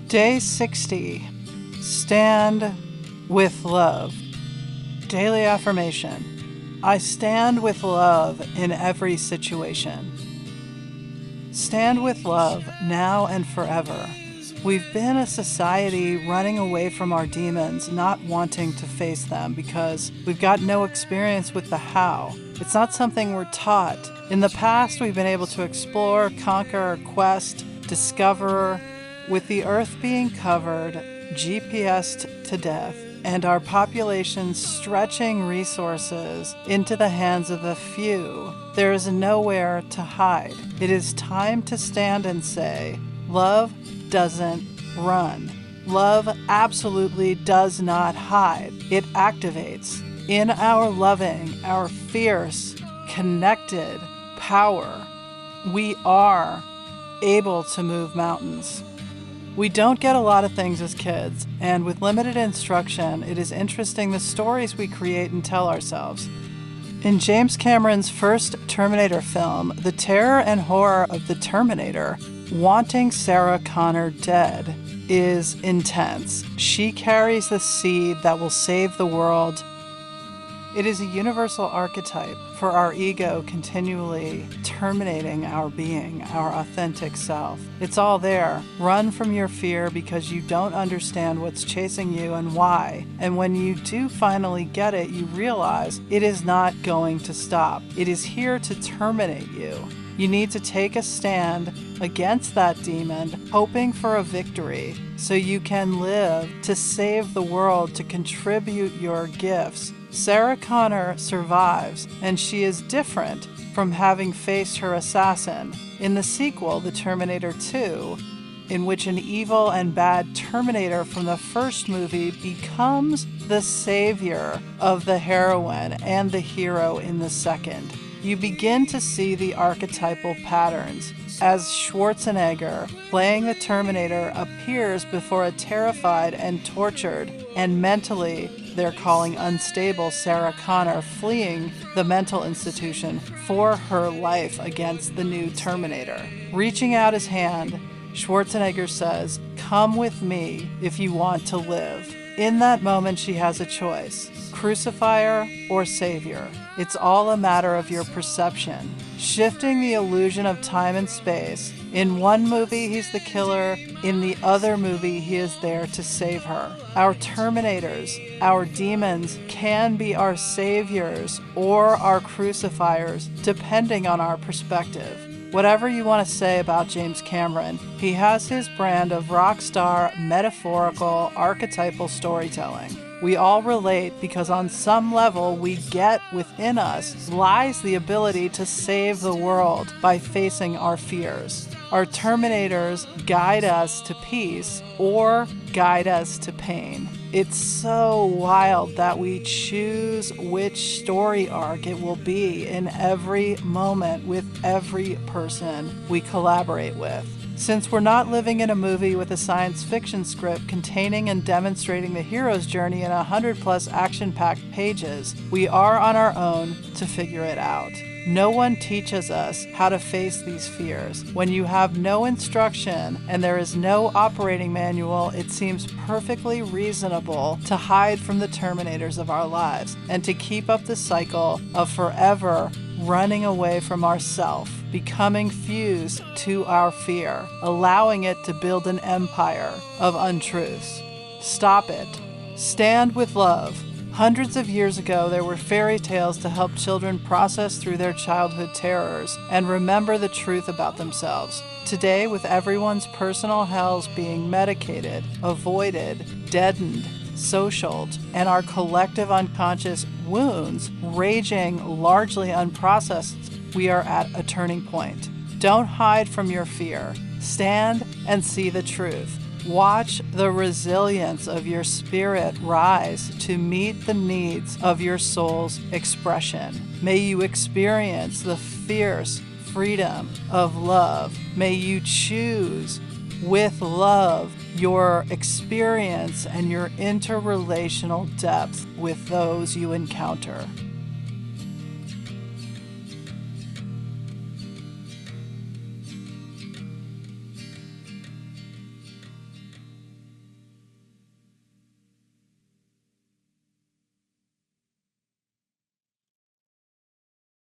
Day 60. Stand with love. Daily affirmation. I stand with love in every situation. Stand with love now and forever. We've been a society running away from our demons, not wanting to face them because we've got no experience with the how. It's not something we're taught. In the past, we've been able to explore, conquer, quest, discover. With the earth being covered, GPSed to death, and our population stretching resources into the hands of the few, there is nowhere to hide. It is time to stand and say, love doesn't run. Love absolutely does not hide. It activates. In our loving, our fierce, connected power, we are able to move mountains. We don't get a lot of things as kids, and with limited instruction, it is interesting the stories we create and tell ourselves. In James Cameron's first Terminator film, the terror and horror of the Terminator wanting Sarah Connor dead is intense. She carries the seed that will save the world. It is a universal archetype for our ego continually terminating our being, our authentic self. It's all there. Run from your fear because you don't understand what's chasing you and why. And when you do finally get it, you realize it is not going to stop. It is here to terminate you. You need to take a stand against that demon, hoping for a victory, so you can live to save the world, to contribute your gifts. Sarah Connor survives, and she is different from having faced her assassin. In the sequel, The Terminator 2, in which an evil and bad Terminator from the first movie becomes the savior of the heroine and the hero in the second, you begin to see the archetypal patterns as Schwarzenegger, playing the Terminator, appears before a terrified and tortured and mentally, they're calling unstable, Sarah Connor, fleeing the mental institution for her life against the new Terminator. Reaching out his hand, Schwarzenegger says, "Come with me if you want to live." In that moment, she has a choice: crucifier or savior. It's all a matter of your perception. Shifting the illusion of time and space. In one movie, he's the killer. In the other movie, he is there to save her. Our Terminators, our demons, can be our saviors or our crucifiers, depending on our perspective. Whatever you want to say about James Cameron, he has his brand of rock star, metaphorical, archetypal storytelling. We all relate because on some level we get within us lies the ability to save the world by facing our fears. Our Terminators guide us to peace or guide us to pain. It's so wild that we choose which story arc it will be in every moment with every person we collaborate with. Since we're not living in a movie with a science fiction script containing and demonstrating the hero's journey in 100+ action-packed pages, we are on our own to figure it out. No one teaches us how to face these fears. When you have no instruction and there is no operating manual, it seems perfectly reasonable to hide from the Terminators of our lives and to keep up the cycle of forever running away from ourself, becoming fused to our fear, allowing it to build an empire of untruths. Stop it. Stand with love. Hundreds of years ago, there were fairy tales to help children process through their childhood terrors and remember the truth about themselves. Today, with everyone's personal hells being medicated, avoided, deadened, socialed, and our collective unconscious wounds raging largely unprocessed, we are at a turning point. Don't hide from your fear. Stand and see the truth. Watch the resilience of your spirit rise to meet the needs of your soul's expression. May you experience the fierce freedom of love. May you choose with love your experience and your interrelational depth with those you encounter.